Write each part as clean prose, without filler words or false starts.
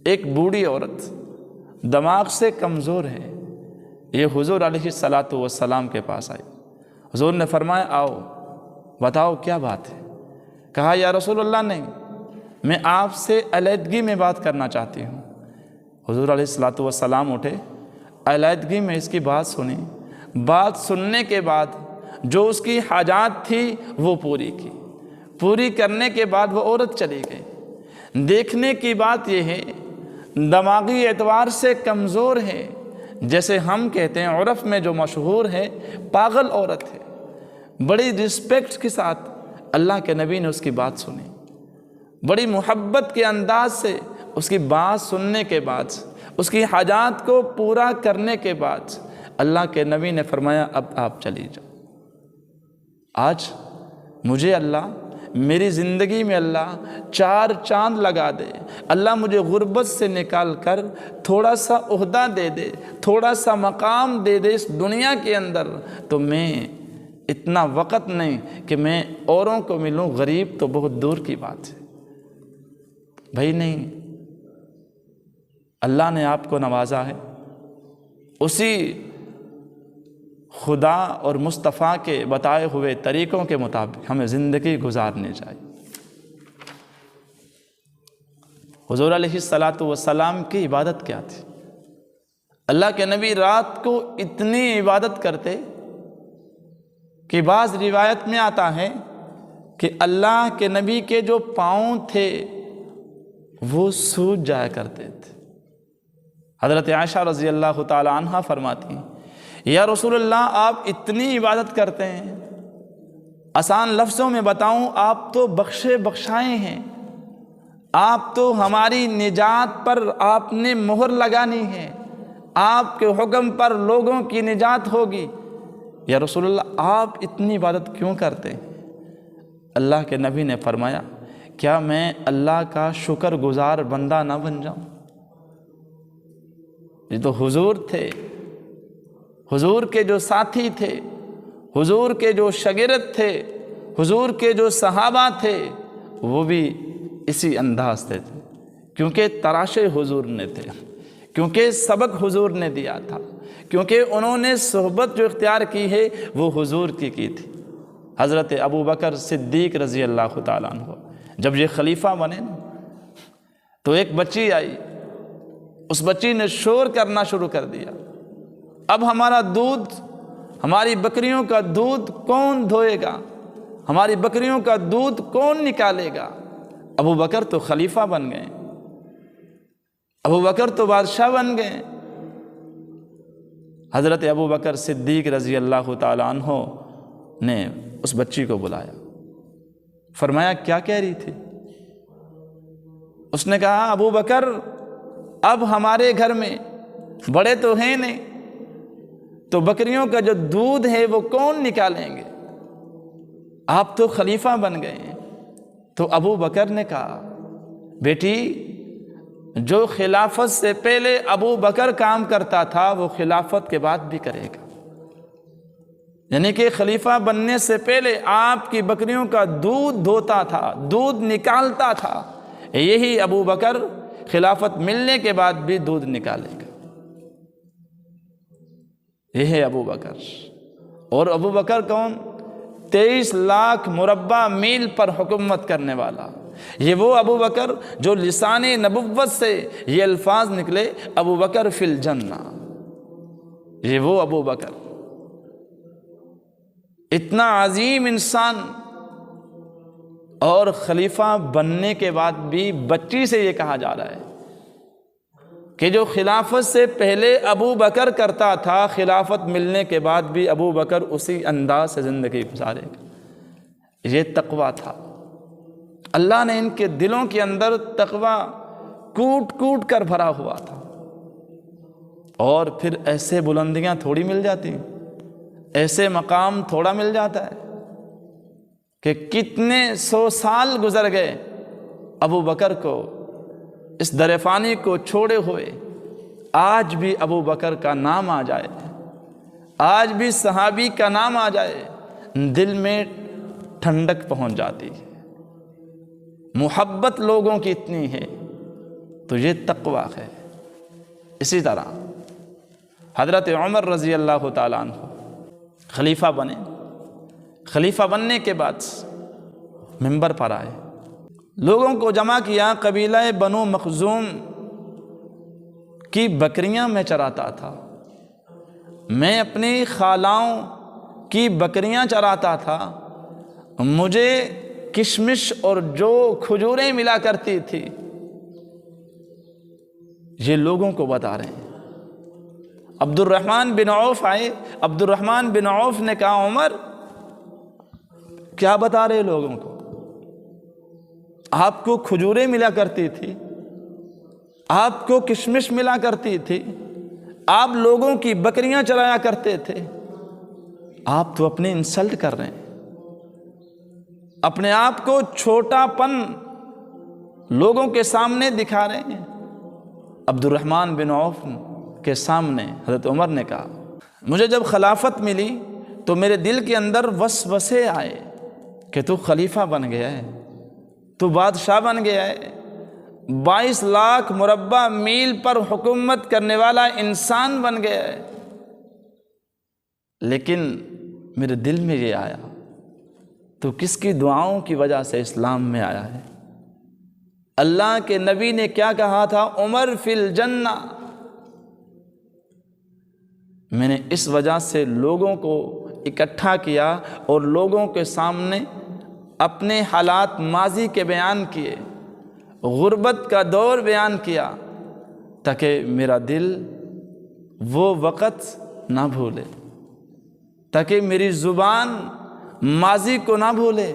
ایک بوڑھی عورت دماغ سے کمزور ہے، یہ حضور علیہ الصلاۃ والسلام کے پاس آئی۔ حضور نے فرمایا آؤ بتاؤ کیا بات ہے؟ کہا یا رسول اللہ نہیں، میں آپ سے علیحدگی میں بات کرنا چاہتی ہوں۔ حضور علیہ الصلاۃ والسلام اٹھے، علیحدگی میں اس کی بات سنی، بات سننے کے بعد جو اس کی حاجات تھی وہ پوری کی، پوری کرنے کے بعد وہ عورت چلی گئی۔ دیکھنے کی بات یہ ہے دماغی اعتبار سے کمزور ہے، جیسے ہم کہتے ہیں عرف میں جو مشہور ہے پاگل عورت ہے۔ بڑی رسپیکٹ کے ساتھ اللہ کے نبی نے اس کی بات سنی، بڑی محبت کے انداز سے اس کی بات سننے کے بعد، اس کی حاجات کو پورا کرنے کے بعد اللہ کے نبی نے فرمایا اب آپ چلی جاؤ۔ آج مجھے اللہ میری زندگی میں اللہ 4 چاند لگا دے، اللہ مجھے غربت سے نکال کر تھوڑا سا عہدہ دے دے، تھوڑا سا مقام دے دے اس دنیا کے اندر، تو میں اتنا وقت نہیں کہ میں اوروں کو ملوں، غریب تو بہت دور کی بات ہے بھائی۔ نہیں، اللہ نے آپ کو نوازا ہے، اسی خدا اور مصطفیٰ کے بتائے ہوئے طریقوں کے مطابق ہمیں زندگی گزارنی چاہیے۔ حضور علیہ الصلاۃ والسلام کی عبادت کیا تھی؟ اللہ کے نبی رات کو اتنی عبادت کرتے کہ بعض روایت میں آتا ہے کہ اللہ کے نبی کے جو پاؤں تھے وہ سوج جایا کرتے تھے۔ حضرت عائشہ رضی اللہ تعالی عنہا فرماتی ہیں یا رسول اللہ آپ اتنی عبادت کرتے ہیں، آسان لفظوں میں بتاؤں آپ تو بخشے بخشائے ہیں، آپ تو ہماری نجات پر آپ نے مہر لگانی ہے، آپ کے حکم پر لوگوں کی نجات ہوگی، یا رسول اللہ آپ اتنی عبادت کیوں کرتے ہیں؟ اللہ کے نبی نے فرمایا کیا میں اللہ کا شکر گزار بندہ نہ بن جاؤں؟ یہ تو حضور تھے، حضور کے جو ساتھی تھے، حضور کے جو شاگرد تھے، حضور کے جو صحابہ تھے، وہ بھی اسی انداز سے تھے، کیونکہ تراشے حضور نے تھے، کیونکہ سبق حضور نے دیا تھا، کیونکہ انہوں نے صحبت جو اختیار کی ہے وہ حضور کی تھی۔ حضرت ابو بکر صدیق رضی اللہ تعالیٰ عنہ جب یہ خلیفہ بنے تو ایک بچی آئی، اس بچی نے شور کرنا شروع کر دیا، اب ہمارا دودھ، ہماری بکریوں کا دودھ کون دھوئے گا، ہماری بکریوں کا دودھ کون نکالے گا؟ ابو بکر تو خلیفہ بن گئے، ابو بکر تو بادشاہ بن گئے۔ حضرت ابو بکر صدیق رضی اللہ تعالیٰ عنہ نے اس بچی کو بلایا، فرمایا کیا کہہ رہی تھی؟ اس نے کہا ابو بکر اب ہمارے گھر میں بڑے تو ہیں نہیں، تو بکریوں کا جو دودھ ہے وہ کون نکالیں گے؟ آپ تو خلیفہ بن گئے ہیں۔ تو ابو بکر نے کہا بیٹی جو خلافت سے پہلے ابو بکر کام کرتا تھا وہ خلافت کے بعد بھی کرے گا، یعنی کہ خلیفہ بننے سے پہلے آپ کی بکریوں کا دودھ دھوتا تھا، دودھ نکالتا تھا، یہی ابو بکر خلافت ملنے کے بعد بھی دودھ نکالے گا۔ یہ ہے ابو بکر۔ اور ابو بکر کون؟ 23 لاکھ مربع میل پر حکومت کرنے والا، یہ وہ ابو بکر جو لسان نبوت سے یہ الفاظ نکلے ابو بکر فی الجنہ، یہ وہ ابو بکر، اتنا عظیم انسان، اور خلیفہ بننے کے بعد بھی بچی سے یہ کہا جا رہا ہے کہ جو خلافت سے پہلے ابو بکر کرتا تھا خلافت ملنے کے بعد بھی ابو بکر اسی انداز سے زندگی گزارے گا۔ یہ تقویٰ تھا، اللہ نے ان کے دلوں کے اندر تقویٰ کوٹ کوٹ کر بھرا ہوا تھا۔ اور پھر ایسے بلندیاں تھوڑی مل جاتی ہیں، ایسے مقام تھوڑا مل جاتا ہے کہ کتنے 100 سال گزر گئے ابو بکر کو اس در فانی کو چھوڑے ہوئے، آج بھی ابو بکر کا نام آ جائے، آج بھی صحابی کا نام آ جائے، دل میں ٹھنڈک پہنچ جاتی ہے۔ محبت لوگوں کی اتنی ہے، تو یہ تقوی ہے۔ اسی طرح حضرت عمر رضی اللہ تعالیٰ عنہ خلیفہ بنے، خلیفہ بننے کے بعد منبر پر آئے، لوگوں کو جمع کیا۔ قبیلہ بنو مخزوم کی بکریاں میں چراتا تھا، میں اپنی خالاؤں کی بکریاں چراتا تھا، مجھے کشمش اور جو کھجوریں ملا کرتی تھی، یہ لوگوں کو بتا رہے ہیں۔ عبد الرحمن بن عوف آئے، عبد الرحمن بن عوف نے کہا عمر کیا بتا رہے لوگوں کو؟ آپ کو کھجوریں ملا کرتی تھی، آپ کو کشمش ملا کرتی تھی، آپ لوگوں کی بکریاں چرایا کرتے تھے، آپ تو اپنے انسلٹ کر رہے ہیں، اپنے آپ کو چھوٹا پن لوگوں کے سامنے دکھا رہے ہیں۔ عبد الرحمن بن عوف کے سامنے حضرت عمر نے کہا مجھے جب خلافت ملی تو میرے دل کے اندر وسوسے آئے کہ تو خلیفہ بن گیا ہے، تو بادشاہ بن گیا ہے، 22 لاکھ مربع میل پر حکومت کرنے والا انسان بن گیا ہے، لیکن میرے دل میں یہ آیا تو کس کی دعاؤں کی وجہ سے اسلام میں آیا ہے؟ اللہ کے نبی نے کیا کہا تھا؟ عمر فی الجنہ۔ میں نے اس وجہ سے لوگوں کو اکٹھا کیا اور لوگوں کے سامنے اپنے حالات ماضی کے بیان کیے، غربت کا دور بیان کیا، تاکہ میرا دل وہ وقت نہ بھولے، تاکہ میری زبان ماضی کو نہ بھولے۔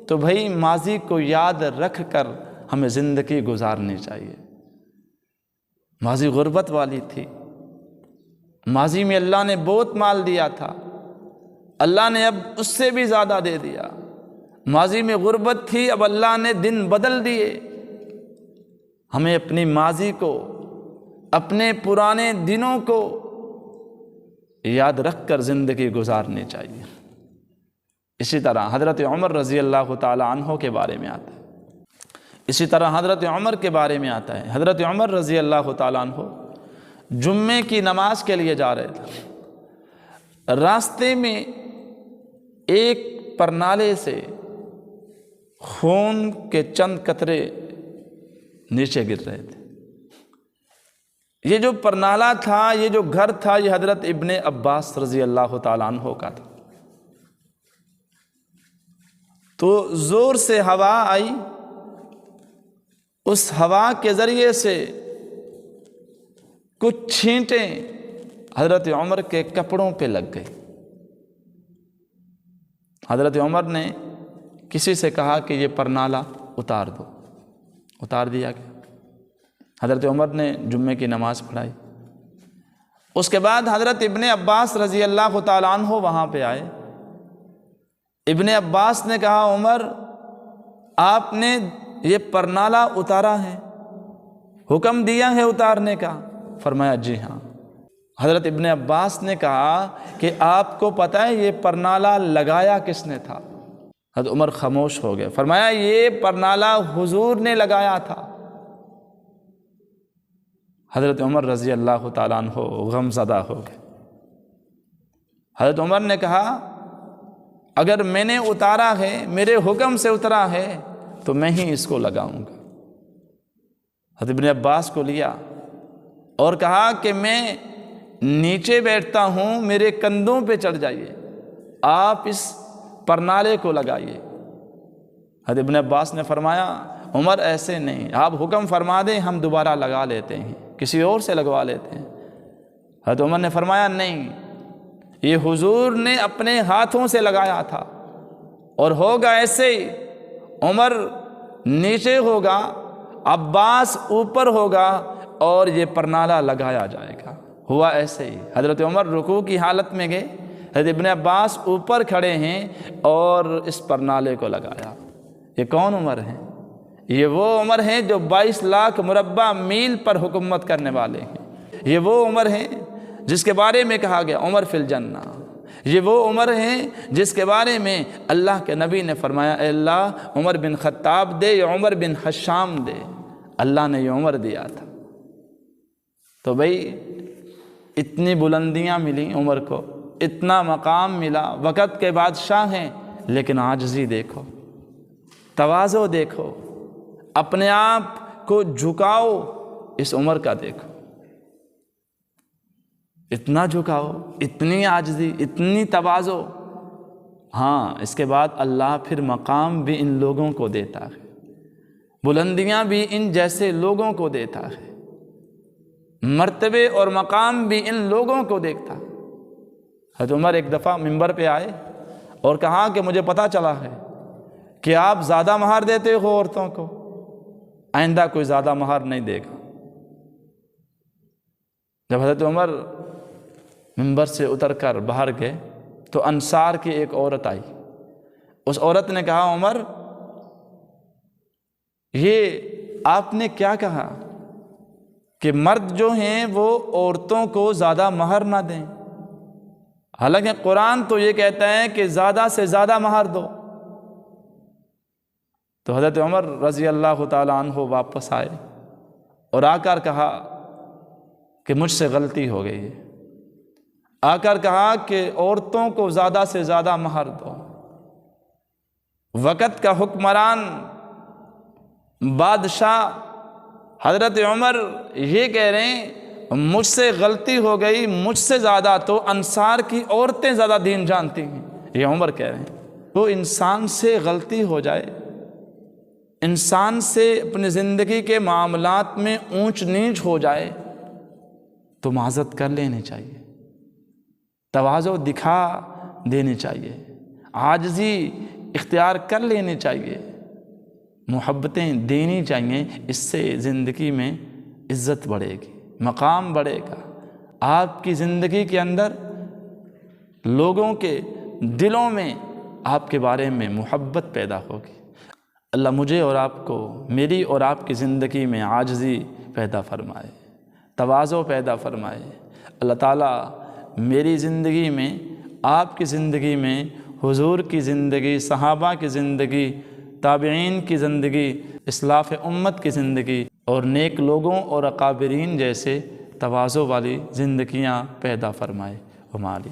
تو بھائی ماضی کو یاد رکھ کر ہمیں زندگی گزارنی چاہیے۔ ماضی غربت والی تھی، ماضی میں اللہ نے بہت مال دیا تھا، اللہ نے اب اس سے بھی زیادہ دے دیا۔ ماضی میں غربت تھی، اب اللہ نے دن بدل دیے۔ ہمیں اپنی ماضی کو، اپنے پرانے دنوں کو یاد رکھ کر زندگی گزارنی چاہیے۔ اسی طرح حضرت عمر رضی اللہ تعالی عنہ کے بارے میں آتا ہے، اسی طرح حضرت عمر کے بارے میں آتا ہے۔ حضرت عمر رضی اللہ تعالی عنہ جمعے کی نماز کے لیے جا رہے تھے، راستے میں ایک پرنالے سے خون کے چند قطرے نیچے گر رہے تھے۔ یہ جو پرنالہ تھا، یہ جو گھر تھا، یہ حضرت ابن عباس رضی اللہ تعالیٰ عنہ کا تھا۔ تو زور سے ہوا آئی، اس ہوا کے ذریعے سے کچھ چھینٹیں حضرت عمر کے کپڑوں پہ لگ گئی۔ حضرت عمر نے کسی سے کہا کہ یہ پرنالہ اتار دو، اتار دیا گیا۔ حضرت عمر نے جمعے کی نماز پڑھائی۔ اس کے بعد حضرت ابن عباس رضی اللہ تعالیٰ عنہ وہاں پہ آئے۔ ابن عباس نے کہا عمر آپ نے یہ پرنالہ اتارا ہے، حکم دیا ہے اتارنے کا؟ فرمایا جی ہاں۔ حضرت ابن عباس نے کہا کہ آپ کو پتہ ہے یہ پرنالہ لگایا کس نے تھا؟ حضرت عمر خاموش ہو گئے۔ فرمایا یہ پرنالہ حضور نے لگایا تھا۔ حضرت عمر رضی اللہ تعالیٰ عنہ غم زدہ ہو گئے۔ حضرت عمر نے کہا اگر میں نے اتارا ہے، میرے حکم سے اترا ہے، تو میں ہی اس کو لگاؤں گا۔ حضرت ابن عباس کو لیا اور کہا کہ میں نیچے بیٹھتا ہوں، میرے کندھوں پہ چڑھ جائیے، آپ اس پرنالے کو لگائیے۔ حضرت ابن عباس نے فرمایا عمر ایسے نہیں، آپ حکم فرما دیں ہم دوبارہ لگا لیتے ہیں، کسی اور سے لگوا لیتے ہیں۔ حضرت عمر نے فرمایا نہیں، یہ حضور نے اپنے ہاتھوں سے لگایا تھا، اور ہوگا ایسے ہی، عمر نیچے ہوگا، عباس اوپر ہوگا، اور یہ پرنالہ لگایا جائے گا۔ ہوا ایسے ہی۔ حضرت عمر رکوع کی حالت میں گئے، حضرت ابن عباس اوپر کھڑے ہیں اور اس پرنالے کو لگایا۔ یہ کون عمر ہیں؟ یہ وہ عمر ہیں جو 22 لاکھ مربع میل پر حکومت کرنے والے ہیں۔ یہ وہ عمر ہیں جس کے بارے میں کہا گیا عمر فی الجنہ۔ یہ وہ عمر ہیں جس کے بارے میں اللہ کے نبی نے فرمایا اے اللہ عمر بن خطاب دے یا عمر بن حشام دے، اللہ نے یہ عمر دیا تھا۔ تو بھائی اتنی بلندیاں ملی عمر کو، اتنا مقام ملا، وقت کے بادشاہ ہیں، لیکن عاجزی دیکھو، تواضع دیکھو، اپنے آپ کو جھکاؤ، اس عمر کا دیکھو، اتنا جھکاؤ، اتنی عاجزی، اتنی تواضع۔ ہاں، اس کے بعد اللہ پھر مقام بھی ان لوگوں کو دیتا ہے، بلندیاں بھی ان جیسے لوگوں کو دیتا ہے، مرتبے اور مقام بھی ان لوگوں کو دیکھتا ہے۔ حضرت عمر ایک دفعہ منبر پہ آئے اور کہا کہ مجھے پتہ چلا ہے کہ آپ زیادہ مہر دیتے ہو عورتوں کو، آئندہ کوئی زیادہ مہر نہیں دے گا۔ جب حضرت عمر منبر سے اتر کر باہر گئے تو انصار کی ایک عورت آئی، اس عورت نے کہا عمر یہ آپ نے کیا کہا کہ مرد جو ہیں وہ عورتوں کو زیادہ مہر نہ دیں، حالانکہ قرآن تو یہ کہتا ہے کہ زیادہ سے زیادہ مہر دو۔ تو حضرت عمر رضی اللہ تعالیٰ عنہ واپس آئے اور آ کر کہا کہ مجھ سے غلطی ہو گئی ہے، آ کر کہا کہ عورتوں کو زیادہ سے زیادہ مہر دو۔ وقت کا حکمران بادشاہ حضرت عمر یہ کہہ رہے ہیں مجھ سے غلطی ہو گئی، مجھ سے زیادہ تو انصار کی عورتیں زیادہ دین جانتی ہیں، یہ عمر کہہ رہے ہیں۔ تو انسان سے غلطی ہو جائے، انسان سے اپنی زندگی کے معاملات میں اونچ نیچ ہو جائے تو معذرت کر لینی چاہیے، تواضع دکھا دینی چاہیے، عاجزی اختیار کر لینی چاہیے، محبتیں دینی چاہیے۔ اس سے زندگی میں عزت بڑھے گی، مقام بڑھے گا، آپ کی زندگی کے اندر لوگوں کے دلوں میں آپ کے بارے میں محبت پیدا ہوگی۔ اللہ مجھے اور آپ کو، میری اور آپ کی زندگی میں عاجزی پیدا فرمائے، تواضع پیدا فرمائے۔ اللہ تعالیٰ میری زندگی میں، آپ کی زندگی میں، حضور کی زندگی، صحابہ کی زندگی، تابعین کی زندگی، اسلاف امت کی زندگی اور نیک لوگوں اور اکابرین جیسے تواضع والی زندگیاں پیدا فرمائے۔ ہماری